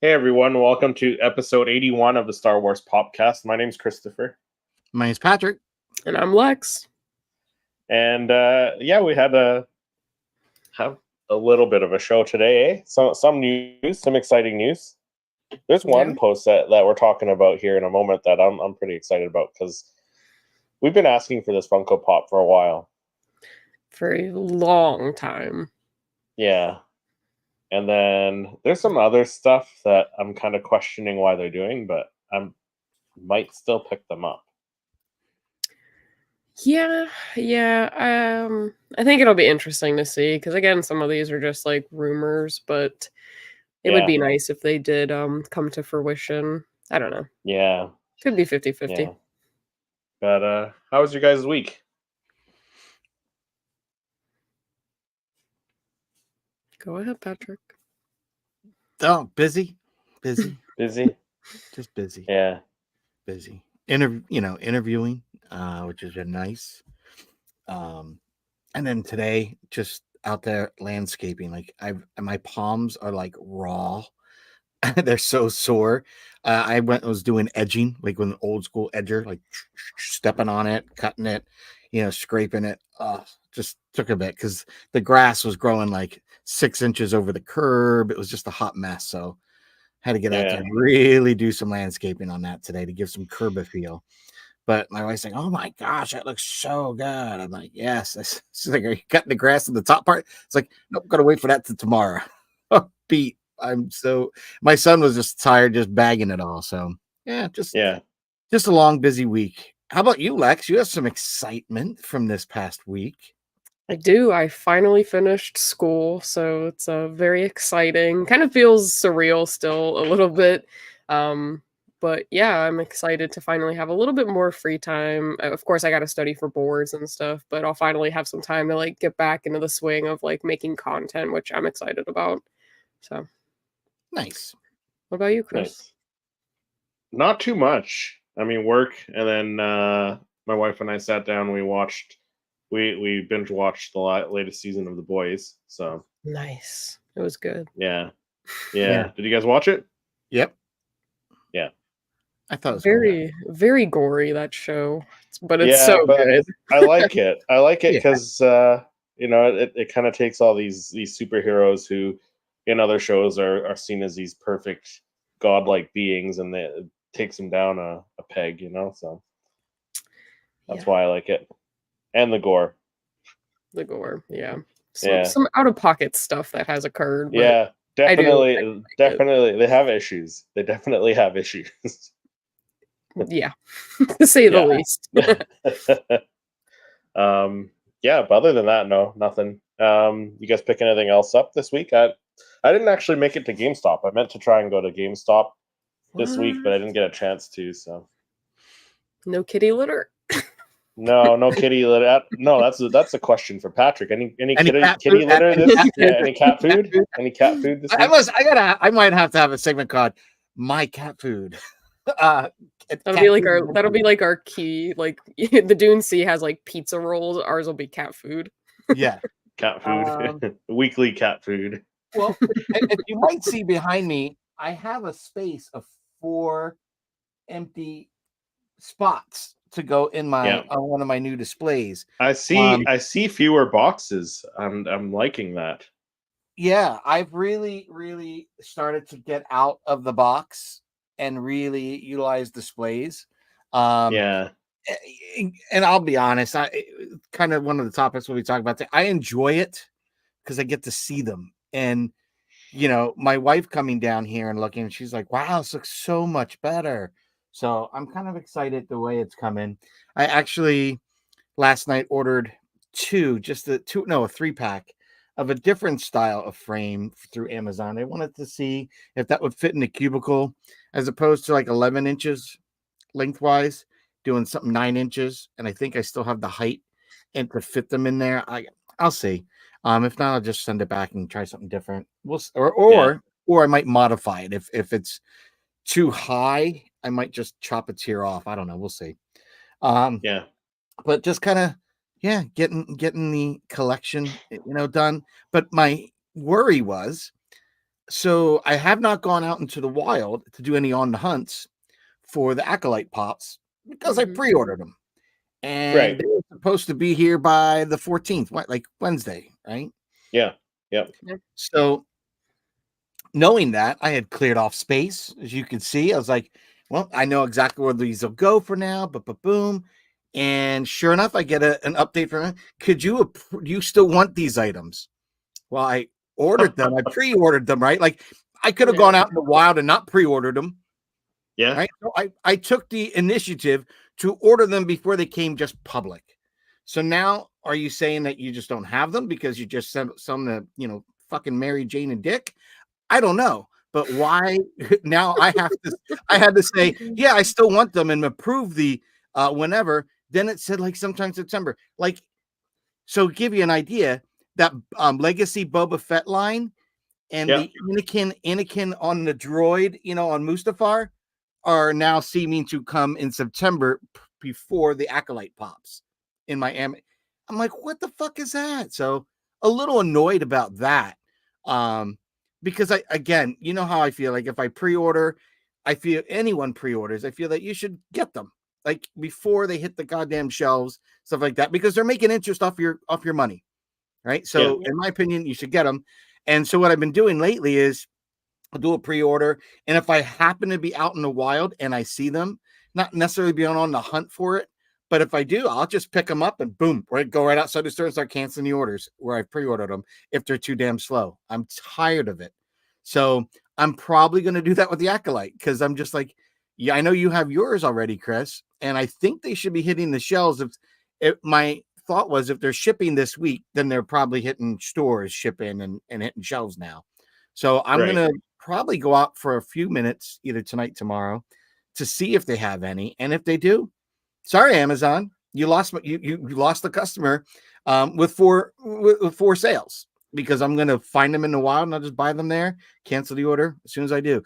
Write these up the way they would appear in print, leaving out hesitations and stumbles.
Hey everyone, welcome to episode 81 of the Star Wars Popcast. My name's Christopher. My name's Patrick. And I'm Lex. And we had to have a little bit of a show today, eh? Some news, some exciting news. There's one post that we're talking about here in a moment that I'm pretty excited about because we've been asking for this Funko Pop for a while. For a long time. Yeah. And then there's some other stuff that I'm kind of questioning why they're doing, but I might still pick them up. Yeah. I think it'll be interesting to see because again, some of these are just like rumors, but it would be nice if they did come to fruition. I don't know. Yeah. Could be 50-50. Yeah. But how was your guys' week? Go ahead, Patrick. Oh, busy. Busy? Just busy. Yeah. Busy. Interviewing, which has been nice. And then today, just out there landscaping. Like my palms are like raw. They're so sore. I was doing edging, like with an old school edger, like stepping on it, cutting it, scraping it. Just took a bit because the grass was growing like 6 inches over the curb. It was just a hot mess. So had to get out there and really do some landscaping on that today to give some curb a feel. But my wife's like, "Oh my gosh, that looks so good." I'm like, "Yes." She's like, "Are you cutting the grass in the top part?" It's like, "Nope, gotta wait for that to tomorrow." Beat. My son was just tired, just bagging it all. So just a long, busy week. How about you, Lex? You have some excitement from this past week. I do. I finally finished school, so it's very exciting. Kind of feels surreal still a little bit. But yeah, I'm excited to finally have a little bit more free time. Of course, I got to study for boards and stuff, but I'll finally have some time to like get back into the swing of like making content, which I'm excited about. So nice. What about you, Chris? Nice. Not too much. I mean, work, and then my wife and I sat down. We binge watched the latest season of The Boys. So nice. It was good. Yeah. Did you guys watch it? Yep. Yeah. I thought it was very, very gory, that show, but it's so good. I like it. I like it because it kind of takes all these superheroes who in other shows are seen as these perfect godlike beings, and it takes them down a peg, so that's why I like it. And the gore. Some out-of-pocket stuff that has occurred. But definitely they have issues. They definitely have issues. Yeah, to say the least. But other than that, no, nothing. You guys pick anything else up this week? I didn't actually make it to GameStop. I meant to try and go to GameStop this week, but I didn't get a chance to. So no kitty litter. No kitty litter. No, that's a question for Patrick. Any kitty litter? Any cat food? Any cat food this week? I might have to have a segment called "My Cat Food." That'll be like our key. Like the Dune Sea has like pizza rolls. Ours will be cat food. Yeah, cat food. Weekly cat food. Well, if you might see behind me, I have a space of 4 empty spots to go in on one of my new displays. I see fewer boxes. I'm liking that. Yeah, I've really started to get out of the box and really utilize displays. And I'll be honest, I kind of one of the topics we'll be talking about today. I enjoy it because I get to see them. And my wife coming down here and looking, she's like, "Wow, this looks so much better." So I'm kind of excited the way it's coming. I actually last night ordered a 3-pack of a different style of frame through Amazon. I wanted to see if that would fit in the cubicle as opposed to like 11 inches lengthwise, doing something 9 inches. And I think I still have the height and to fit them in there. I'll see. If not, I'll just send it back and try something different. Or I might modify it. If it's too high, I might just chop a tier off. I don't know. We'll see. But just kind of, getting the collection, done. But my worry was So I have not gone out into the wild to do any on the hunts for the Acolyte Pops because I pre-ordered them. And they were supposed to be here by the 14th, like Wednesday, right? Yeah. Yep. So knowing that, I had cleared off space, as you can see. I was like, well, I know exactly where these will go for now, but boom. And sure enough, I get an update from them. Could you still want these items? Well, I ordered them. I pre-ordered them, right? Like I could have gone out in the wild and not pre-ordered them. Yeah. Right. So I took the initiative to order them before they came just public. So now are you saying that you just don't have them because you just sent some to, fucking Mary Jane and Dick? I don't know. But why now I had to say, yeah, I still want them and approve the whenever. Then it said like sometime September. Like, so give you an idea, that Legacy Boba Fett line and the Anakin on the droid, on Mustafar, are now seeming to come in September before the Acolyte Pops in Miami. I'm like, what the fuck is that? So a little annoyed about that. Because again, you know how I feel. Like if I pre-order, I feel anyone pre-orders, I feel that you should get them like before they hit the goddamn shelves, stuff like that, because they're making interest off your money. Right. So in my opinion, you should get them. And so what I've been doing lately is I'll do a pre-order. And if I happen to be out in the wild and I see them, not necessarily being on the hunt for it, but if I do, I'll just pick them up and boom, go right outside the store and start canceling the orders where I've pre-ordered them if they're too damn slow. I'm tired of it. So I'm probably going to do that with the Acolyte because I'm just like, yeah, I know you have yours already, Chris, and I think they should be hitting the shelves. If my thought was if they're shipping this week, then they're probably hitting stores, shipping and hitting shelves now. So I'm going to probably go out for a few minutes, either tonight, tomorrow, to see if they have any. And if they do, sorry, Amazon, you lost the customer with four sales, because I'm going to find them in the wild and I'll just buy them there, cancel the order as soon as I do.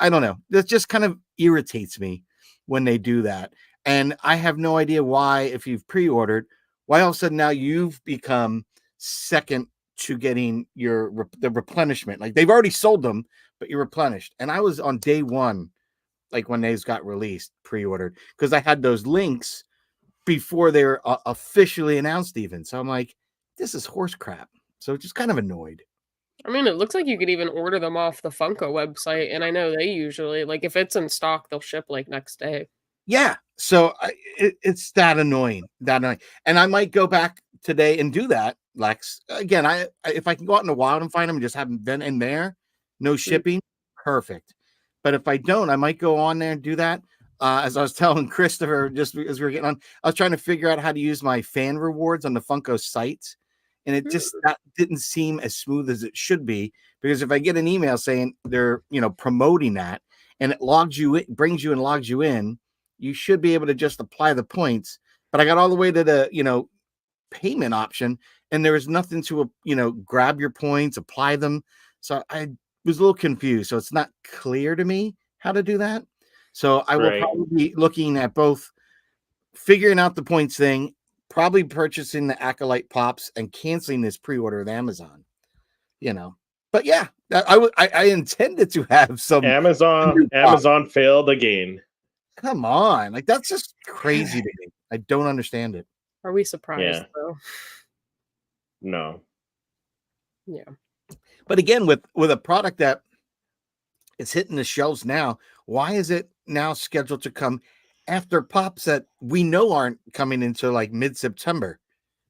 I don't know. That just kind of irritates me when they do that. And I have no idea why, if you've pre-ordered, why all of a sudden now you've become second to getting the replenishment. Like they've already sold them, but you're replenished. And I was on day one, like when these got released, pre-ordered, because I had those links before they were officially announced even. So I'm like, this is horse crap. So just kind of annoyed. I mean, it looks like you could even order them off the Funko website. And I know they usually, like if it's in stock, they'll ship like next day. Yeah. So it's that annoying. And I might go back today and do that, Lex. Again, if I can go out in the wild and find them and just have them then and there, no shipping, perfect. But if I don't, I might go on there and do that. As I was telling Christopher, just as we were getting on, I was trying to figure out how to use my fan rewards on the Funko site. And it just that didn't seem as smooth as it should be, because if I get an email saying they're, promoting that and it logs you in, brings you and logs you in, you should be able to just apply the points. But I got all the way to the, payment option, and there was nothing to, grab your points, apply them. So I was a little confused. So it's not clear to me how to do that. So I will probably be looking at both figuring out the points thing, probably purchasing the Acolyte Pops and canceling this pre-order with Amazon, But yeah, I intended to have some Amazon failed again. Come on. Like, that's just crazy to me. I don't understand it. Are we surprised though? No. Yeah. But again, with a product that is hitting the shelves now, why is it now scheduled to come after Pops that we know aren't coming into like mid-September?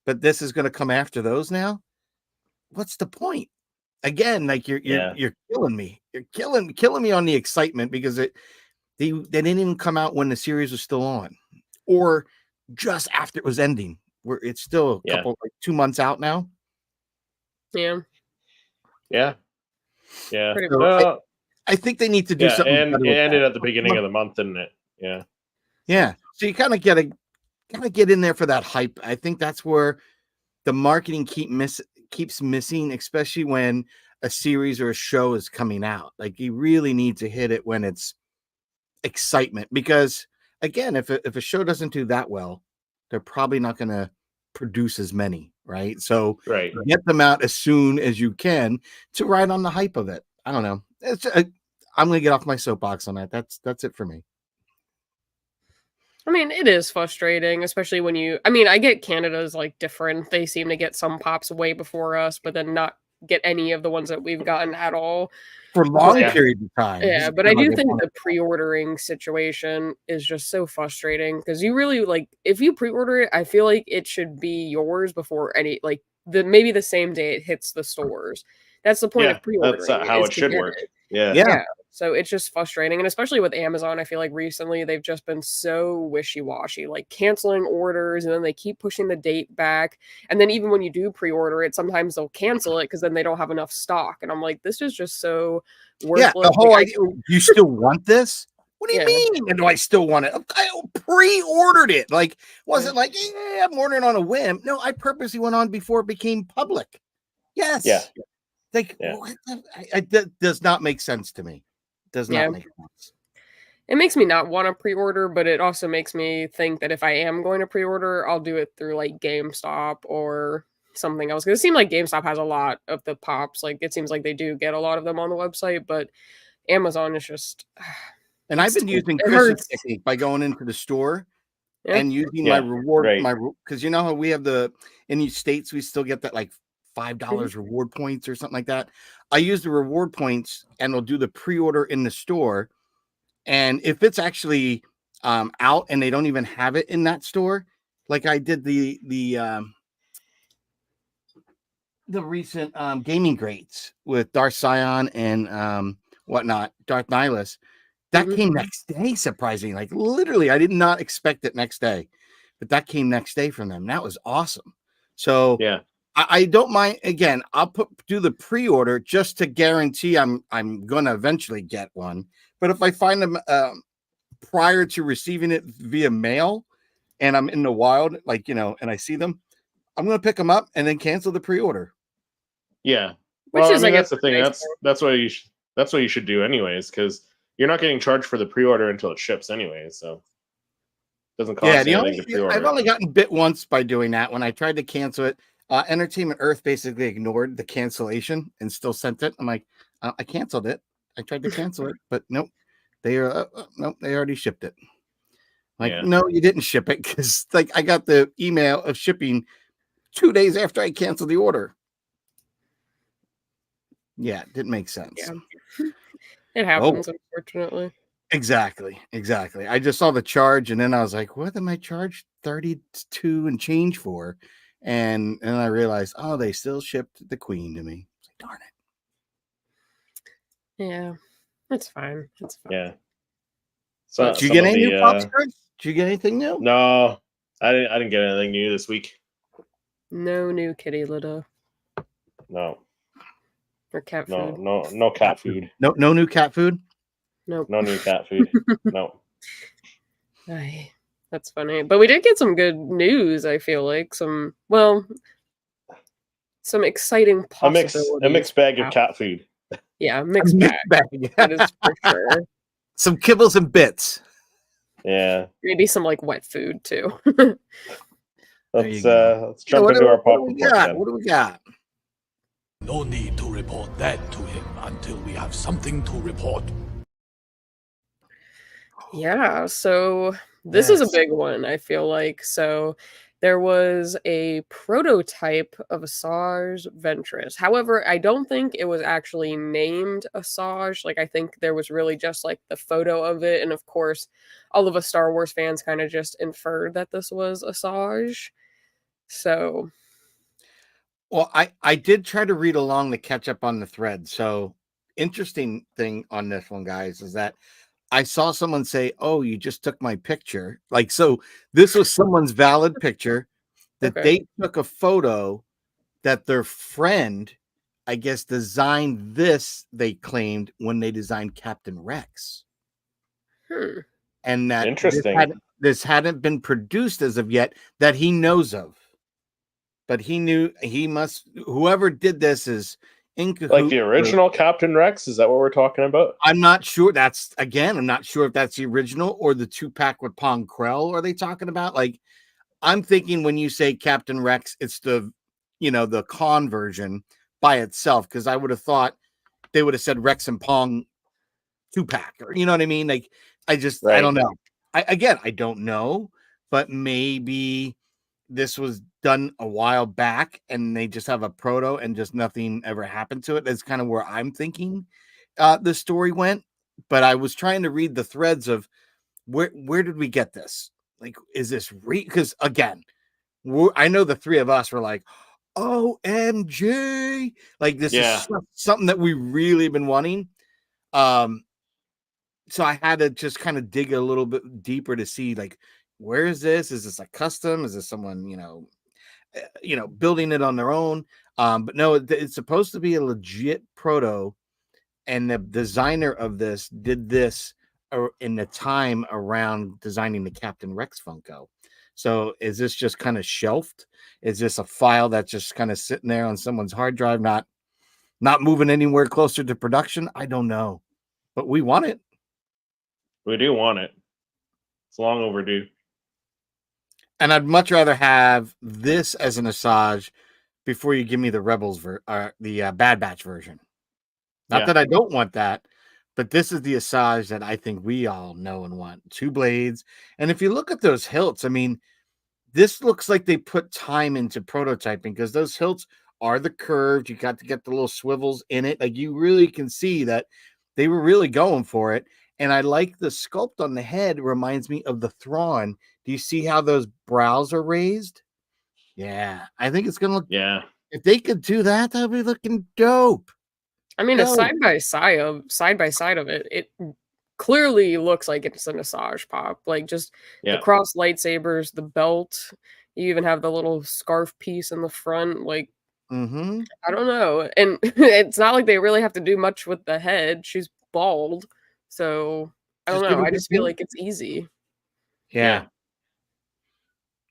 But this is going to come after those now? What's the point? Again, like you're killing me. You're killing me on the excitement, because they didn't even come out when the series was still on, or just after it was ending, where it's still a couple, like 2 months out now. Yeah. So I think they need to do something. And it ended at the beginning of the month, didn't it? Yeah. So you kind of gotta get in there for that hype. I think that's where the marketing keeps missing, especially when a series or a show is coming out. Like, you really need to hit it when it's excitement, because again, if a show doesn't do that well, they're probably not going to produce as many, right? So get them out as soon as you can to ride on the hype of it. I don't know. I'm gonna get off my soapbox on that. That's it for me. I mean, it is frustrating, especially when I get Canada's like different. They seem to get some pops way before us, but then not get any of the ones that we've gotten at all. For long periods of time. Yeah, but I do think the pre-ordering situation is just so frustrating because you really like if you pre-order it, I feel like it should be yours before maybe the same day it hits the stores. That's the point of pre-ordering. That's how it should work. Yeah. So it's just frustrating. And especially with Amazon, I feel like recently they've just been so wishy-washy, like canceling orders and then they keep pushing the date back. And then even when you do pre-order it, sometimes they'll cancel it because then they don't have enough stock. And I'm like, this is just so worthless. Yeah, the whole idea, you still want this? What do you mean? And do I still want it? I pre-ordered it. Like, wasn't like, I'm ordering on a whim. No, I purposely went on before it became public. Yes. Yeah. Like, that does not make sense to me. Does not make sense. It makes me not want to pre-order, but it also makes me think that if I am going to pre-order, I'll do it through like GameStop or something else. Because it seems like GameStop has a lot of the pops. Like it seems like they do get a lot of them on the website, but Amazon is just. And I've been using Chris's technique by going into the store and using my reward, because you know how we have in these states we still get that like $5 reward points or something like that. I use the reward points and we'll do the pre-order in the store. And if it's actually out and they don't even have it in that store, like I did the recent gaming greats with Darth Scion and whatnot, Darth Nihilus, that came next day, surprisingly. Like literally, I did not expect it next day, but that came next day from them. That was awesome. So I don't mind. Again, I'll do the pre-order just to guarantee I'm gonna eventually get one. But if I find them prior to receiving it via mail, and I'm in the wild, like and I see them, I'm gonna pick them up and then cancel the pre-order. Yeah, well, that's the thing. That's what you should do, anyways, because you're not getting charged for the pre-order until it ships, anyways. So it doesn't cost anything to pre-order. I've only gotten bit once by doing that. When I tried to cancel it, Entertainment Earth basically ignored the cancellation and still sent it. I'm like, I canceled it. I tried to cancel it, but nope. They already shipped it. Like, no, you didn't ship it because like I got the email of shipping 2 days after I canceled the order. Yeah, it didn't make sense. Yeah. It happens, unfortunately. Exactly. I just saw the charge and then I was like, what am I charged 32 and change for? And I realized, they still shipped the Queen to me. Darn it. Yeah, it's fine. Yeah. So did you get any new pops cards? Did you get anything new? No, I didn't get anything new this week. No new kitty litter. No. Or cat food. No cat food. No new cat food? Nope. No new cat food. No. That's funny. But we did get some good news, I feel like. Some exciting possibilities. A mixed bag of cat food. Yeah, mixed bag. That is for sure. Some kibbles and bits. Yeah. Maybe some like wet food too. Let's jump into our pop report. What do we got? No need to report that to him until we have something to report. Yeah, so this is a big one, I feel like. So there was a prototype of Asajj Ventress. However, I don't think it was actually named Asajj. Like, I think there was really just like the photo of it. And of course, all of us Star Wars fans kind of just inferred that this was Asajj. So. Well, I did try to read along to catch up on the thread. So interesting thing on this one, guys, is that I saw someone say, "Oh, you just took my picture." Like, so this was someone's valid picture that they took a photo that their friend, I guess, designed this, they claimed, when they designed Captain Rex. And that interesting. This hadn't been produced as of yet that he knows of. But he knew whoever did this is in cahoots. Like the original Captain Rex? Is that what we're talking about? I'm not sure. I'm not sure if that's the original or the 2-pack with Pong Krell are they talking about? Like, I'm thinking when you say Captain Rex, it's the Khan version by itself, because I would have thought they would have said Rex and Pong 2-pack, or you know what I mean? Like, I Right. don't know. I don't know, but maybe this was done a while back and they just have a proto and just nothing ever happened to it. That's kind of where I'm thinking the story went. But I was trying to read the threads of where did we get this? Like, is this because again, I know the three of us were like, OMG, like this is something that we really been wanting. So I had to just kind of dig a little bit deeper to see, like, where is this? Is this a custom? Is this someone, building it on their own? But no, it's supposed to be a legit proto, and the designer of this did this in the time around designing the Captain Rex Funko. So is this just kind of shelved? Is this a file that's just kind of sitting there on someone's hard drive, not moving anywhere closer to production? I don't know, but we want it. We do want it. It's long overdue. And I'd much rather have this as an Asajj before you give me the Rebels the Bad Batch version. Not that I don't want that, but this is the Asajj that I think we all know and want. 2 blades. And if you look at those hilts, I mean, this looks like they put time into prototyping, because those hilts are the curved. You got to get the little swivels in it. Like, you really can see that they were really going for it. And I like the sculpt on the head. It reminds me of the Thrawn. Do you see how those brows are raised? Yeah, I think it's gonna look. Yeah, if they could do that, that'd be looking dope. I mean, a side by side of it, it clearly looks like it's an Asajj pop. Like, just the cross lightsabers, the belt. You even have the little scarf piece in the front. Like, I don't know. And it's not like they really have to do much with the head. She's bald. So I don't know. I just feel like it's easy. Yeah.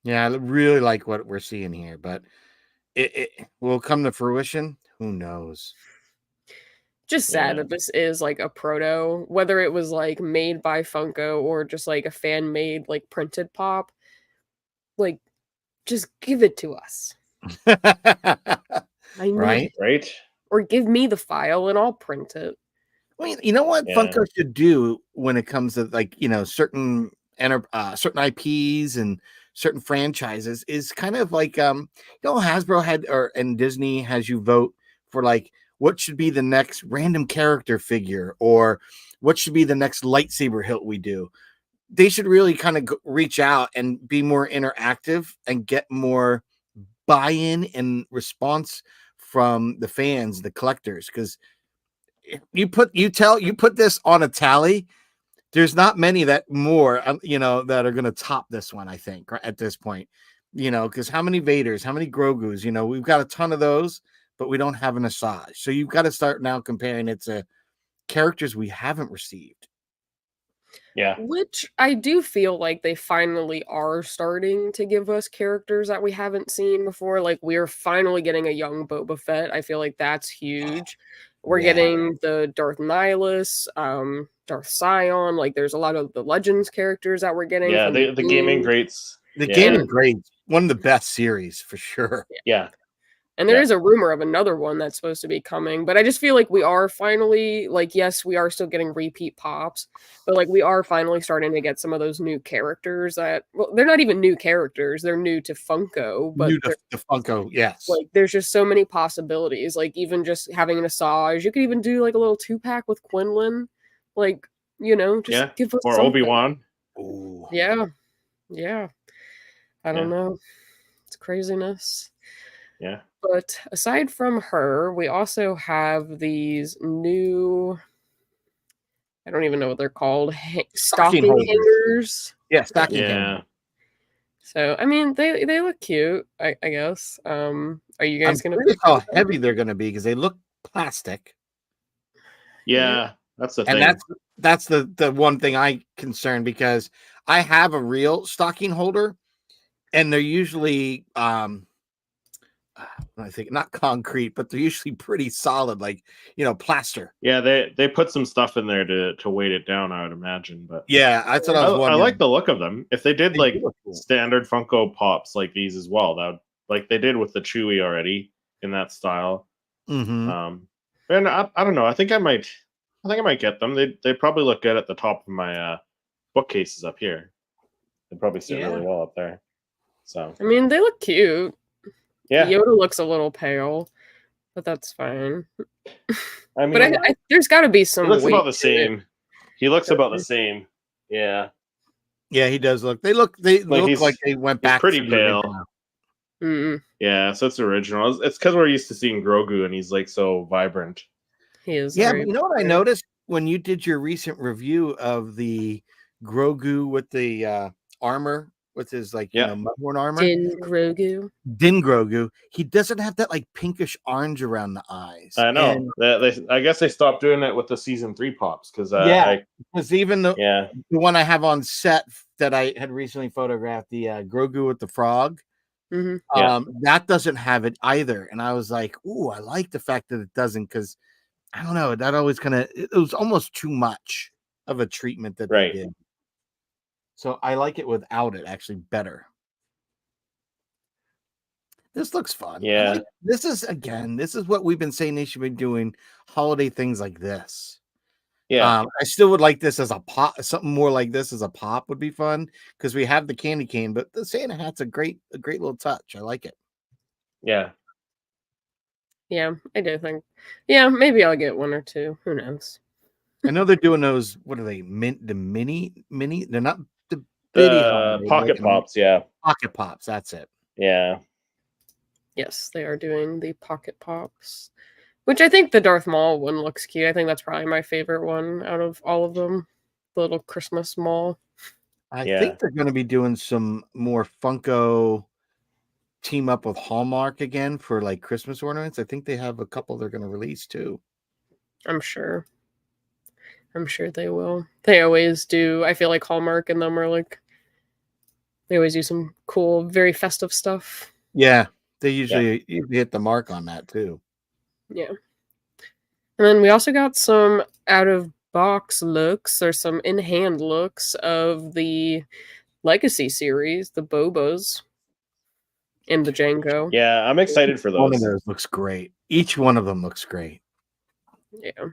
I really like what we're seeing here, but it will come to fruition. Who knows? Just sad that this is like a proto, whether it was like made by Funko or just like a fan made like printed pop. Like, just give it to us. Right. Or give me the file and I'll print it. Well, you know what Funko should do when it comes to, like, certain IPs and certain franchises is kind of like Hasbro had and Disney has you vote for, like, what should be the next random character figure, or what should be the next lightsaber hilt we do. They should really kind of reach out and be more interactive and get more buy-in and response from the fans, the collectors, because you put this on a tally, there's not many that that are going to top this one, I think, right at this point, because how many Vaders, how many Grogus, we've got a ton of those, but we don't have an Asajj. So you've got to start now comparing it to characters we haven't received. Yeah. Which I do feel like they finally are starting to give us characters that we haven't seen before. Like, we're finally getting a young Boba Fett. I feel like that's huge. We're getting the Darth Nihilus, Darth Scion. Like, there's a lot of the Legends characters that we're getting. Yeah, the gaming greats. The gaming greats. One of the best series for sure. Yeah. And there is a rumor of another one that's supposed to be coming, but I just feel like we are finally, like, yes, we are still getting repeat pops, but like, we are finally starting to get some of those new characters that, well, they're not even new characters, they're new to Funko, but new to Funko, yes. Like, there's just so many possibilities. Like, even just having an Asajj, you could even do like a little 2-pack with Quinlan, like, just give us or something. Obi-Wan. Ooh. Yeah. I don't know. It's craziness. Yeah. But aside from her, we also have these new, I don't even know what they're called, stocking hangers. Yeah, stocking hangers. So, I mean, they look cute, I guess. Are you guys going to pick how heavy they're going to be, because they look plastic. Yeah, that's the thing. And that's the one thing I concern, because I have a real stocking holder, and they're usually I think not concrete, but they're usually pretty solid, like, plaster. Yeah, they put some stuff in there to weight it down, I would imagine. But yeah, that's what I was wondering. I like the look of them. If they did like standard Funko Pops like these as well, that would, like they did with the Chewie already in that style. And I don't know. I think I might get them. They probably look good at the top of my bookcases up here. They probably sit really well up there. So I mean, they look cute. yeah, Yoda looks a little pale, but that's fine. I mean, but there's got to be some. He looks weight about the to same. it. He looks about the same. Yeah. Yeah, he does look. They look like they went back. Pretty to the pale. original. Mm, Yeah, so it's original. It's because we're used to seeing Grogu, and he's like so vibrant. he is. Yeah, very but you know what I bright. noticed when you did your recent review of the Grogu with the armor, with his mudhorn armor, Din Grogu. Din Grogu, he doesn't have that like pinkish orange around the eyes. I know. And I guess they stopped doing it with the season 3 pops because because even the one I have on set that I had recently photographed, the Grogu with the frog, that doesn't have it either. And I was like, ooh, I like the fact that it doesn't, because I don't know, that always it was almost too much of a treatment that they did. So I like it without it actually better. This looks fun. Yeah. This is what we've been saying they should be doing, holiday things like this. Yeah. I still would like this as a pop. Something more like this as a pop would be fun, because we have the candy cane, but the Santa hat's a great little touch. I like it. Yeah. Yeah, I do think. Yeah, maybe I'll get one or two. Who knows? I know they're doing those. What are they? The mini. They're not the bitty holiday, pocket pops. Yeah. Pocket pops. That's it. Yeah. Yes, they are doing the pocket pops, which I think the Darth Maul one looks cute. I think that's probably my favorite one out of all of them. The little Christmas Maul. I think they're going to be doing some more Funko team up with Hallmark again for like Christmas ornaments. I think they have a couple they're going to release too. I'm sure they will. They always do. I feel like Hallmark and them are like, they always do some cool, very festive stuff. Yeah, they usually hit the mark on that too. Yeah. And then we also got some out of box looks, or some in hand looks of the Legacy series, the Bobas and the Django. Yeah, I'm excited for those. One of those looks great. Each one of them looks great. Yeah.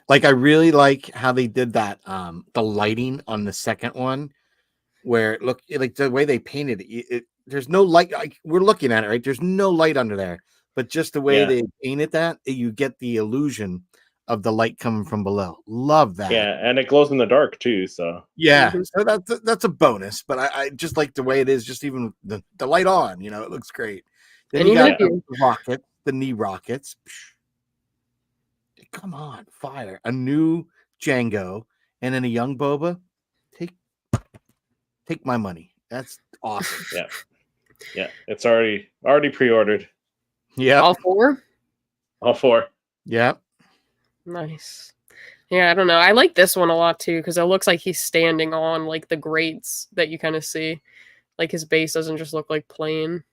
Like, I really like how they did that, the lighting on the second one, where it looked like the way they painted it, there's no light. Like, we're looking at it, right? There's no light under there, but just the way they painted that, you get the illusion of the light coming from below. Love that. Yeah, and it glows in the dark too. So so that's a bonus. But I just like the way it is. Just even the light on, it looks great. Then and you got the knee rockets. Come on, fire! A new Django and then a young Boba. Take my money. That's awesome. Yeah. It's already pre-ordered. Yeah, all four. Yeah, nice. Yeah, I don't know. I like this one a lot too, because it looks like he's standing on like the grates that you kind of see. Like, his base doesn't just look like plain.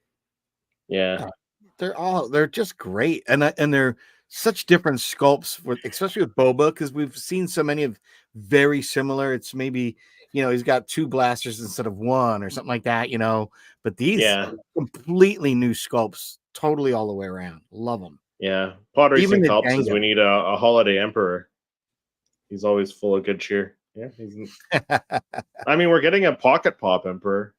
Yeah, they're just great, and they're such different sculpts, especially with Boba, because we've seen so many of very similar. It's maybe he's got 2 blasters instead of 1 or something like that. But these completely new sculpts, totally all the way around. Love them. Yeah, Pod Racing Phelps says Django. we need a holiday emperor. He's always full of good cheer. Yeah, I mean, we're getting a pocket pop emperor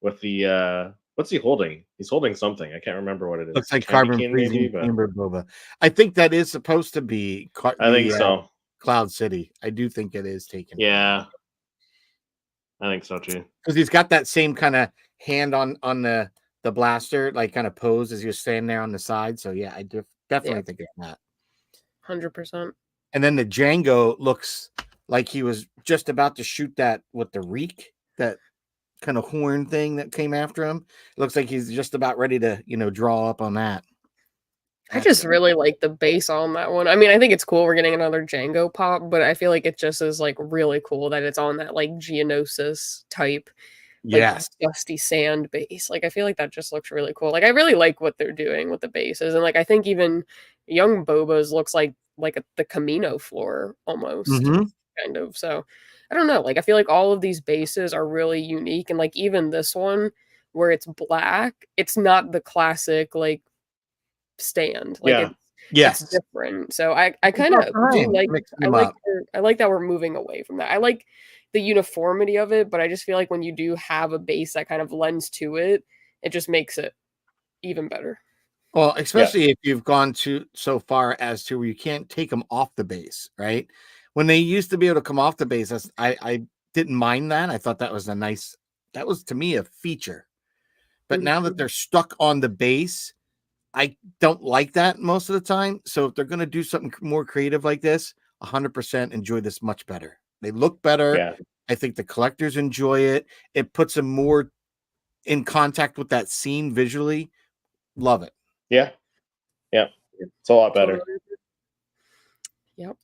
with the what's he holding? He's holding something. I can't remember what it is. Looks like carbon freezing chamber Boba. I think that is supposed to be. I think so. Cloud City. I do think it is taken. Yeah, I think so too. Because he's got that same kind of hand on the blaster, like kind of pose as you're standing there on the side. So yeah, I definitely think it's that. 100%. And then the Django looks like he was just about to shoot that with the reek, that kind of horn thing that came after him. It looks like he's just about ready to, draw up on that. I just really like the base on that one. I mean, I think it's cool we're getting another Django pop, but I feel like it just is like really cool that it's on that like Geonosis type, like dusty sand base. Like, I feel like that just looks really cool. Like, I really like what they're doing with the bases, and like I think even young Boba's looks like the Camino floor almost, kind of. So I don't know. Like, I feel like all of these bases are really unique, and like even this one where it's black, it's not the classic like stand. Like, Yes. It's different. So I kind of do I like that we're moving away from that. I like the uniformity of it, but I just feel like when you do have a base that kind of lends to it, it just makes it even better. Well, especially if you've gone so far as to where you can't take them off the base, right? When they used to be able to come off the base, I didn't mind that. I thought that was that was to me a feature. But now that they're stuck on the base, I don't like that most of the time. So if they're going to do something more creative like this, 100% enjoy this much better. They look better. Yeah. I think the collectors enjoy it. It puts them more in contact with that scene visually. Love it. Yeah. It's a lot better. Yep.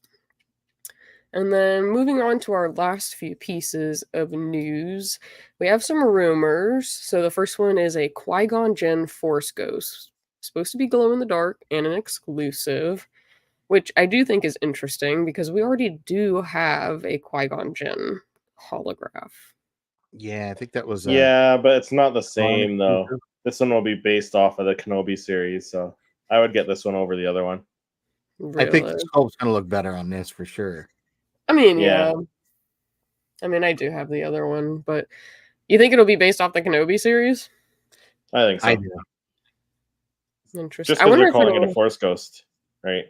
And then moving on to our last few pieces of news, we have some rumors. So the first one is a Qui-Gon Jinn Force Ghost, supposed to be glow in the dark and an exclusive, which I do think is interesting because we already do have a Qui-Gon Jinn holograph. Yeah, I think that was but it's not the same though. This one will be based off of the Kenobi series, so I would get this one over the other one. Really? I think the sculpt's going to look better on this for sure. I mean, yeah. I mean, I do have the other one, but you think it'll be based off the Kenobi series? I think so. I do. Interesting. Just because they're calling it a Force Ghost, right?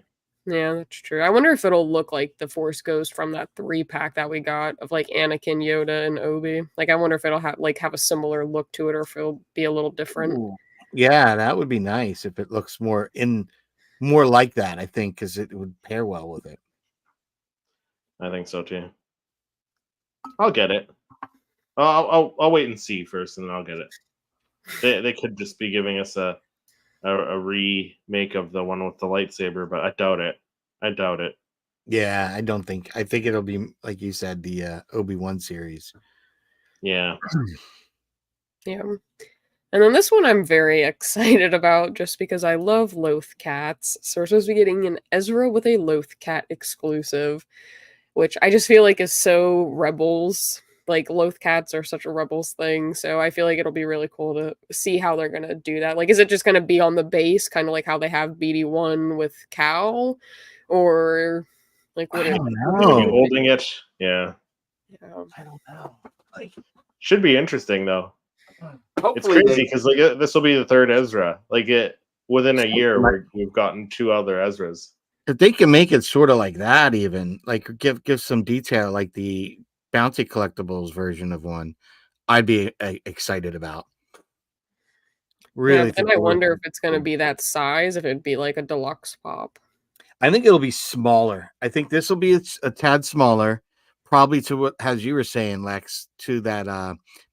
Yeah, that's true. I wonder if it'll look like the Force Ghost from that 3-pack that we got of like Anakin, Yoda, and Obi. Like, I wonder if it'll have a similar look to it, or if it'll be a little different. Ooh. Yeah, that would be nice if it looks more like that. I think because it would pair well with it. I think so too. I'll get it. I'll wait and see first, and then I'll get it. They could just be giving us a remake of the one with the lightsaber, but I doubt it. Yeah, I don't think. I think it'll be like you said, the Obi-Wan series. Yeah. Yeah. And then this one I'm very excited about just because I love Loth cats. So we're supposed to be getting an Ezra with a Loth cat exclusive, which I just feel like is so Rebels. Like, Loth cats are such a Rebels thing, so I feel like it'll be really cool to see how they're gonna do that. Like, is it just gonna be on the base, kind of like how they have BD1 with Cal? Or, like, what? I don't know. Holding it? Yeah. I don't know. Like, should be interesting, though. It's crazy because this will be the third Ezra. Like, within a year, we've gotten 2 other Ezras. If they can make it sort of like that, even like give some detail, like the Bounty Collectibles version of one, I'd be excited about. Really, and I wonder if it's going to be that size, if it'd be like a deluxe pop. I think it'll be smaller. I think this will be a tad smaller, probably to what, as you were saying, Lex, to that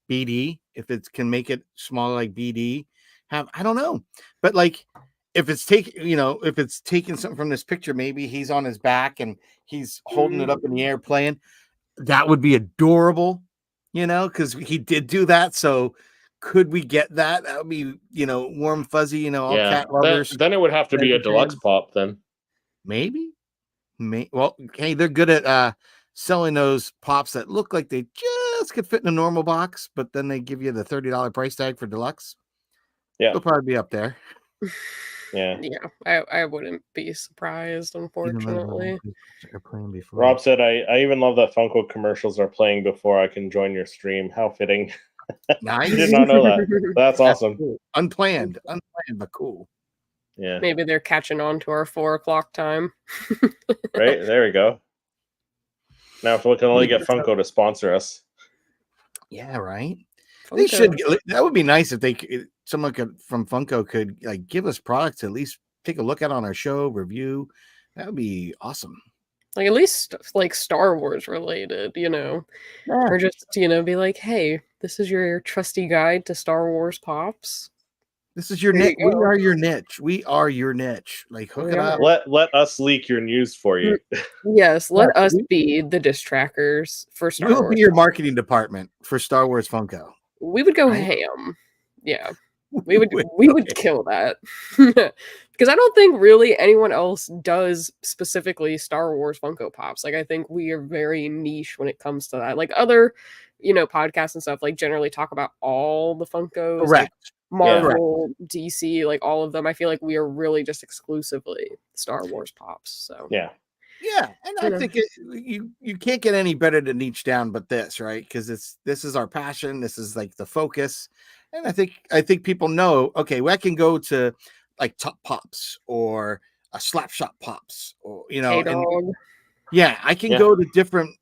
BD. If it can make it smaller like BD, I don't know, but like if it's taking something from this picture, maybe he's on his back and he's holding it up in the air playing. That would be adorable, because he did do that. So could we get that? That would be, warm, fuzzy, all cat lovers. Then it would have to be a deluxe pop then. Maybe. Well, hey, they're good at selling those pops that look like they just could fit in a normal box, but then they give you the $30 price tag for deluxe. Yeah. They'll probably be up there. Yeah. I wouldn't be surprised, unfortunately. Rob said, I even love that Funko commercials are playing before I can join your stream. How fitting. Nice. I did not know that. That's awesome. Cool. Unplanned, but cool. Yeah. Maybe they're catching on to our 4:00 time. Right? There we go. Now, if we can only get Funko to sponsor us. Yeah, right. Funko. They should. That would be nice if someone from Funko could like give us products to at least take a look at on our show review. That would be awesome. Like, at least like Star Wars related, or just be like, hey, this is your trusty guide to Star Wars pops. This is your niche. We are your niche. We are your niche. Like, hook it up. Let us leak your news for you. Yes, let us be the distrackers for Star Wars. We'll be your marketing department for Star Wars Funko. We would go ham. Yeah. We would kill that. because I don't think really anyone else does specifically Star Wars Funko Pops. Like, I think we are very niche when it comes to that. Like other, podcasts and stuff, like generally talk about all the Funkos, like Correct. Marvel, DC, like all of them. I feel like we are really just exclusively Star Wars Pops. So Yeah. Yeah, and I think you can't get any better to niche down but this, right? Because this is our passion. This is like the focus, and I think people know. Okay, well, I can go to like Top Pops or a Slapshot Pops, or K-Dog. yeah, I can go to different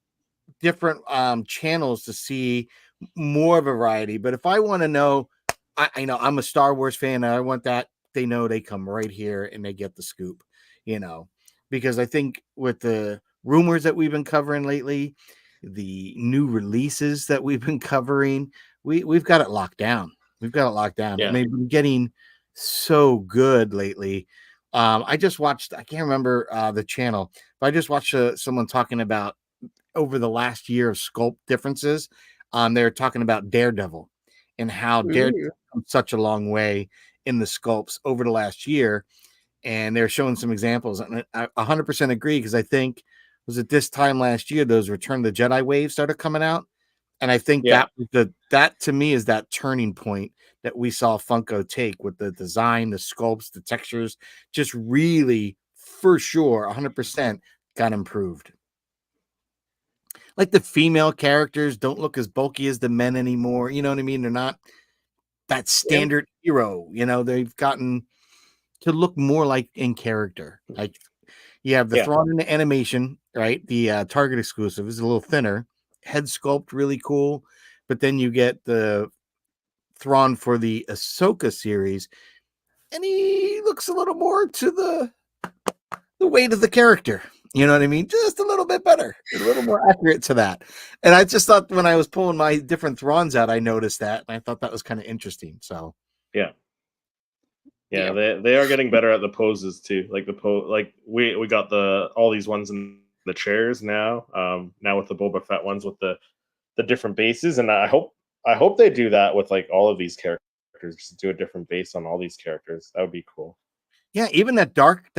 channels to see more variety. But if I want to know, I know I'm a Star Wars fan, and I want that. They know they come right here and they get the scoop, because I think with the rumors that we've been covering lately, the new releases that we've been covering, we've got it locked down. We've got it locked down, and they've been getting so good lately. I just watched, I can't remember the channel, but I just watched someone talking about over the last year of sculpt differences. They're talking about Daredevil and how Daredevil come such a long way in the sculpts over the last year. And they're showing some examples. And I 100% agree, because I think was at this time last year, those Return of the Jedi waves started coming out. And I think that to me is that turning point that we saw Funko take with the design, the sculpts, the textures, just really, for sure, 100% got improved. Like the female characters don't look as bulky as the men anymore. You know what I mean? They're not that standard hero. They've gotten to look more like in character. Like you have the Thrawn in the animation, right? The Target exclusive is a little thinner, head sculpt really cool, but then you get the Thrawn for the Ahsoka series, and he looks a little more to the weight of the character. You know what I mean? Just a little bit better, a little more accurate to that. And I just thought when I was pulling my different Thrawns out, I noticed that, and I thought that was kind of interesting. So Yeah, they are getting better at the poses too. Like like we got all these ones in the chairs now. Now with the Boba Fett ones with the different bases, and I hope they do that with like all of these characters. Just do a different base on all these characters. That would be cool. Yeah, even that dark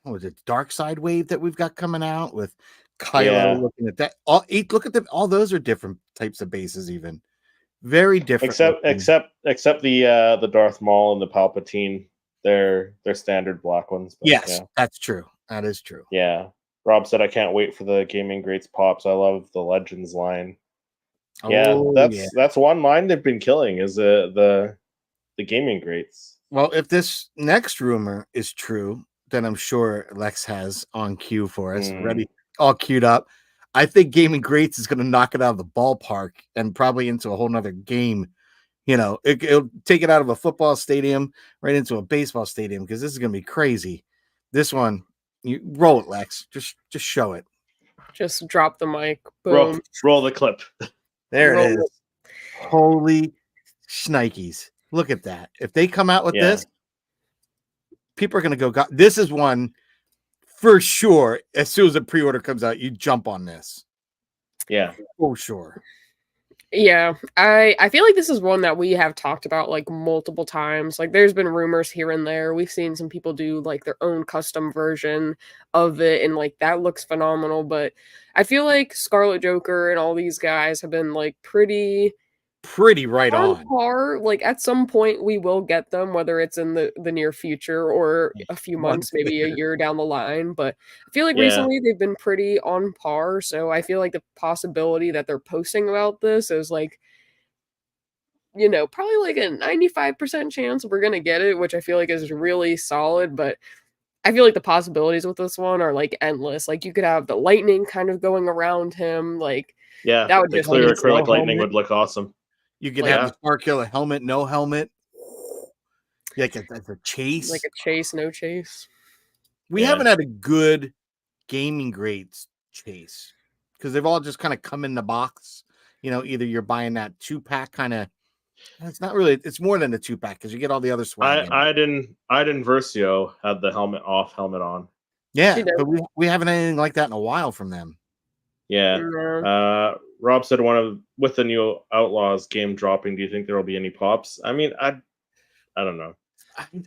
what was it, dark side wave that we've got coming out with Kylo looking at that. Look at them, all those are different types of bases, even very different. Except the Darth Maul and the Palpatine, they're standard black ones. But yes, that's true. That is true. Yeah. Rob said I can't wait for the Gaming Greats Pops. I love the Legends line. That's one line they've been killing is the Gaming Greats. Well, if this next rumor is true, then I'm sure Lex has on cue for us, ready, all queued up. I think Gaming Greats is going to knock it out of the ballpark and probably into a whole nother game. It'll take it out of a football stadium right into a baseball stadium, because this is going to be crazy. This one, you roll it, Lex. Just show it. Just drop the mic. Boom. Roll the clip. There it is. Holy shnikes. Look at that. If they come out with this, people are going to go, this is one for sure. As soon as the pre-order comes out, you jump on this. Yeah. For sure. Yeah, I feel like this is one that we have talked about like multiple times. Like there's been rumors here and there. We've seen some people do like their own custom version of it, and like that looks phenomenal. But I feel like Scarlet Joker and all these guys have been like pretty right on par. Like at some point we will get them, whether it's in the near future or a few months, maybe a year down the line. But I feel like recently they've been pretty on par. So I feel like the possibility that they're posting about this is like, probably like a 95% chance we're gonna get it, which I feel like is really solid. But I feel like the possibilities with this one are like endless. Like you could have the lightning kind of going around him. Like that would just clear acrylic lightning would look awesome. You could have the Star Killer helmet, no helmet. Like a chase. Like a chase, no chase. We haven't had a good Gaming Greats chase, because they've all just kind of come in the box. Either you're buying that 2-pack kind of. It's not really. It's more than a 2-pack, because you get all the other swag. Iden Versio had the helmet off, helmet on. Yeah, but we haven't anything like that in a while from them. Yeah. Rob said with the new Outlaws game dropping, do you think there will be any pops? I mean, I don't know.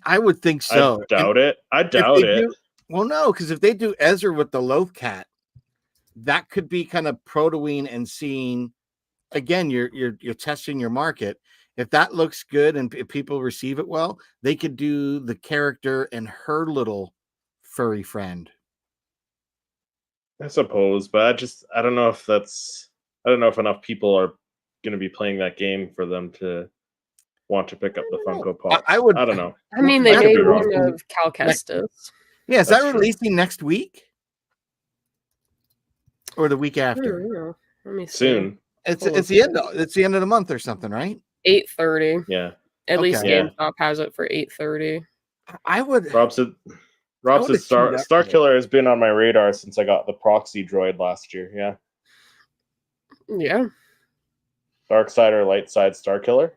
I would think so. I doubt it. Well, no, because if they do Ezra with the Loaf Cat, that could be kind of protoing and seeing. Again, you're testing your market. If that looks good and if people receive it well, they could do the character and her little furry friend. I suppose, but I don't know if enough people are going to be playing that game for them to want to pick up the Funko Pops. I don't know. I mean, they made one of Cal Kestis. Yeah, is that releasing next week or the week after? Let me see. Soon. It's the end of the month or something, right? 8:30. Yeah. At least GameStop has it for 8:30. I would. Rob said Star Killer has been on my radar since I got the proxy droid last year. Yeah. Yeah. Dark side or light side Star Killer?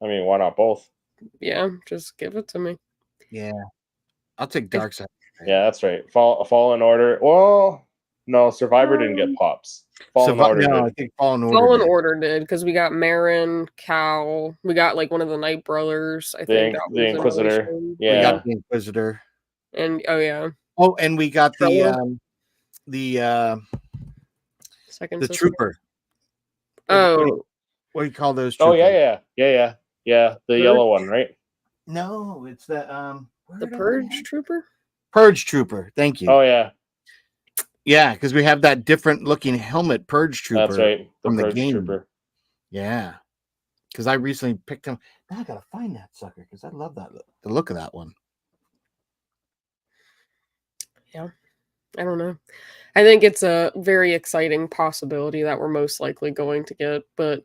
I mean, why not both? Yeah, just give it to me. Yeah. I'll take dark side. Yeah, that's right. Fallen Order. Well, no, Survivor didn't get pops. Fallen Order did. I think Fallen Order did because we got Marin, Cal. We got like one of the Night Brothers. I think the Inquisitor. Yeah, we got the Inquisitor. And and we got the second the Trooper. Oh, what do you call those? Troopers? Oh yeah. The yellow one, right? No, it's the Purge Trooper. Purge Trooper. Thank you. Oh yeah. Yeah, because we have that different looking helmet Purge Trooper. That's right. From the Purge game. Trooper. Yeah. Because I recently picked him. Now I gotta find that sucker because I love the look of that one. Yeah. I don't know. I think it's a very exciting possibility that we're most likely going to get, but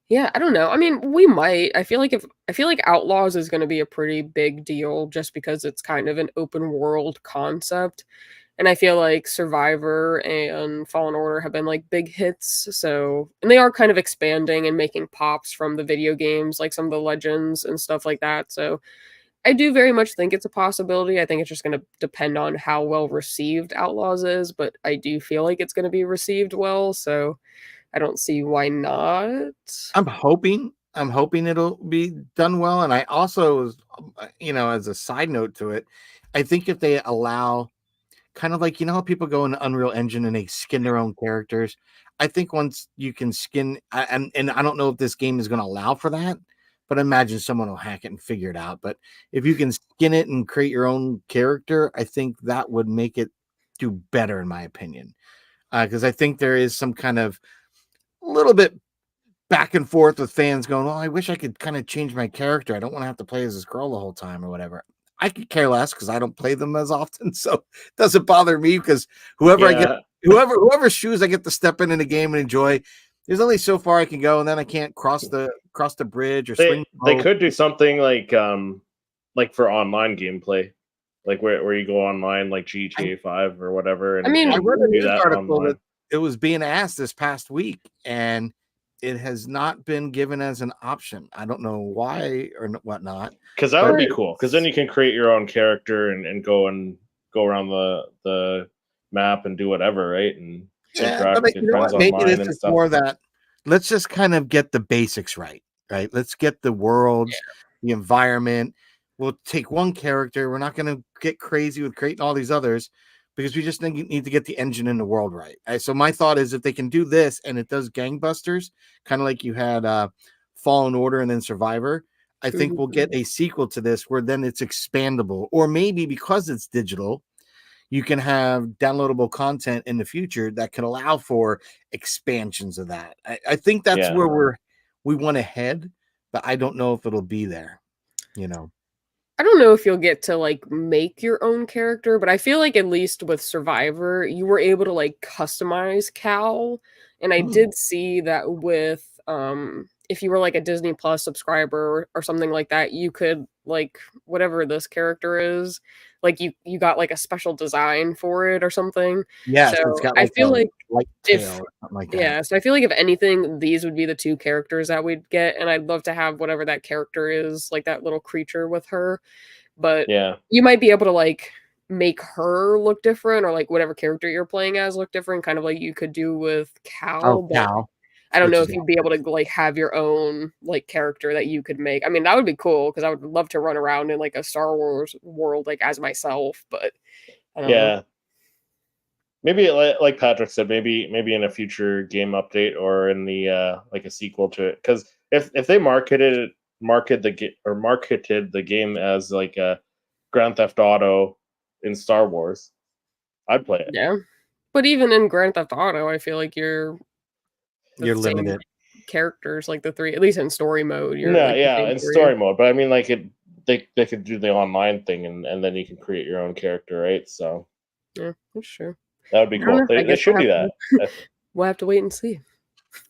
yeah, I don't know. I mean, we might. I feel like Outlaws is going to be a pretty big deal just because it's kind of an open world concept. And I feel like Survivor and Fallen Order have been like big hits. So, and they are kind of expanding and making pops from the video games, like some of the legends and stuff like that. So, I do very much think it's a possibility. I think it's just going to depend on how well received Outlaws is, but I do feel like it's going to be received well. So, I don't see why not. I'm hoping it'll be done well. And I also, as a side note to it, I think if they allow kind of like, how people go into Unreal Engine and they skin their own characters. I think once you can skin, and I don't know if this game is going to allow for that, but I imagine someone will hack it and figure it out. But if you can skin it and create your own character, I think that would make it do better, in my opinion. Because I think there is some kind of little bit back and forth with fans going, well, I wish I could kind of change my character. I don't want to have to play as this girl the whole time or whatever. I could care less because I don't play them as often, so it doesn't bother me because whoever shoes I get to step in the game and enjoy. There's only so far I can go, and then I can't cross the bridge or swing. They could do something like for online gameplay, like where you go online, like GTA 5 or whatever. And, I read a news article that it was being asked this past week, and it has not been given as an option. I don't know why or whatnot. Because that would be cool. Because then you can create your own character and go around the map and do whatever, right? And interact with your friends online and stuff. More that let's just kind of get the basics right? Let's get the worlds, the environment. We'll take one character. We're not going to get crazy with creating all these others because we just need to get the engine in the world right. So my thought is if they can do this and it does gangbusters, kind of like you had Fallen Order and then Survivor, I think we'll get a sequel to this where then it's expandable. Or maybe because it's digital, you can have downloadable content in the future that can allow for expansions of that. I think that's where we want to head, but I don't know if it'll be there, I don't know if you'll get to like make your own character, but I feel like at least with Survivor, you were able to like customize Cal. And I did see that with if you were like a Disney Plus subscriber or something like that, you could like whatever this character is, like you got like a special design for it or something. Yeah, so it's got I feel like tail or something like that. Yeah, so I feel like if anything, these would be the two characters that we'd get, and I'd love to have whatever that character is, like that little creature with her. But you might be able to like make her look different, or like whatever character you're playing as look different, kind of like you could do with Cal. Cal. I don't Which know is if you'd be able to like have your own like character that you could make. I mean, that would be cool because I would love to run around in like a Star Wars world like as myself, but I don't know. Yeah. Maybe like Patrick said, maybe in a future game update or in the like a sequel to it. Because if they marketed the game as like a Grand Theft Auto in Star Wars, I'd play it. Yeah. But even in Grand Theft Auto, I feel like you're You're same limited. characters, like the three, at least in story mode. You're No, like the yeah, same in three. story mode. But I mean, like they could do the online thing, and then you can create your own character, right? So Yeah, that's true. that would be I don't cool. know. I They guess should we'll do have that. We'll have to wait and see.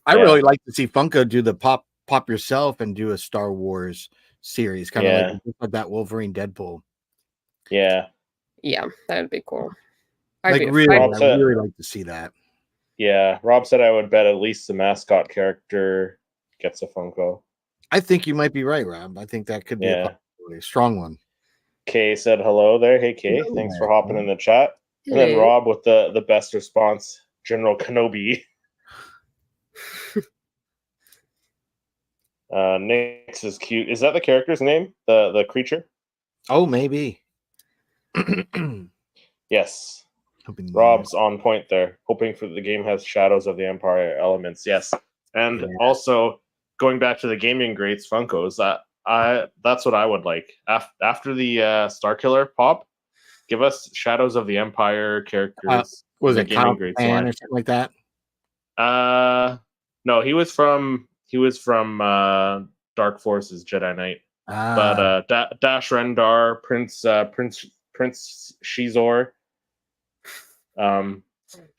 I Yeah. really like to see Funko do the pop yourself and do a Star Wars series, kind of Yeah. like that Wolverine Deadpool. Yeah. Yeah, that would be cool. Like really, I really like to see that. Yeah, Rob said I would bet at least the mascot character gets a Funko. I think you might be right, Rob. I think that could be a strong one. Kay said hello there. Hey Kay, thanks for hopping in the chat. And then Rob with the best response, General Kenobi. Nix is cute. Is that the character's name? The creature? Oh, maybe. Yes. Rob's on point there. Hoping for the game has Shadows of the Empire elements. Yes. And also going back to the gaming greats Funkos, that's what I would like. After the Starkiller pop, give us Shadows of the Empire characters. Was it Gaming Greats line or something like that? No, he was from Dark Forces Jedi Knight. But Dash Rendar, Prince Shizor,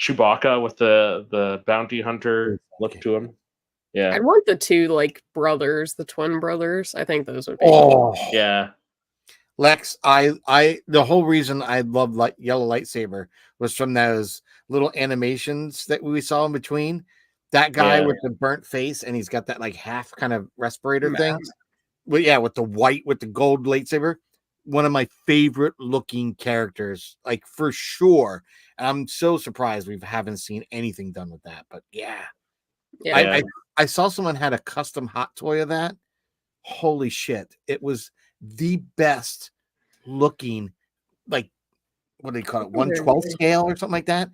Chewbacca with the bounty hunter look to him. Yeah, I'd want the two like brothers, the twin brothers. I think those would be. Oh yeah, Lex, I the whole reason I love Yellow Lightsaber was from those little animations that we saw in between. That guy with the burnt face, and he's got that like half kind of respirator thing. Well, yeah, with the white, with the gold lightsaber. One of my favorite looking characters, like for sure. And I'm so surprised we haven't seen anything done with that. But yeah. I saw someone had a custom hot toy of that. Holy shit. It was the best looking, like, what do they call it? 1/12 scale or something like that.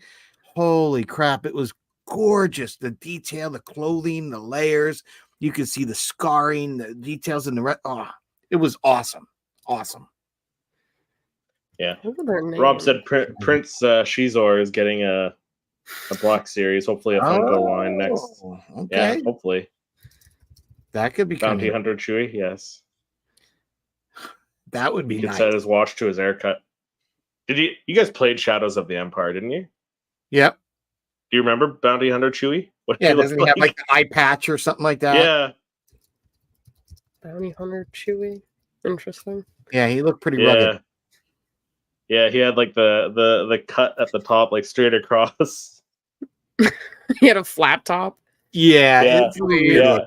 Holy crap. It was gorgeous. The detail, the clothing, the layers. You could see the scarring, the details in the red. Oh, it was awesome. Awesome. Yeah. Rob said Prince Shizor is getting a Black Series, hopefully a Funko line next. Okay. Yeah, hopefully. That could be Bounty Hunter Chewie, yes. That would be nice. He could nice. set his watch to his haircut. You guys played Shadows of the Empire, didn't you? Yep. Do you remember Bounty Hunter Chewie? Doesn't he have like the eye patch or something like that? Yeah. Bounty Hunter Chewie. Interesting. Yeah, he looked pretty rugged. Yeah, he had like the cut at the top, like straight across. He had a flat top. Yeah. It's weird.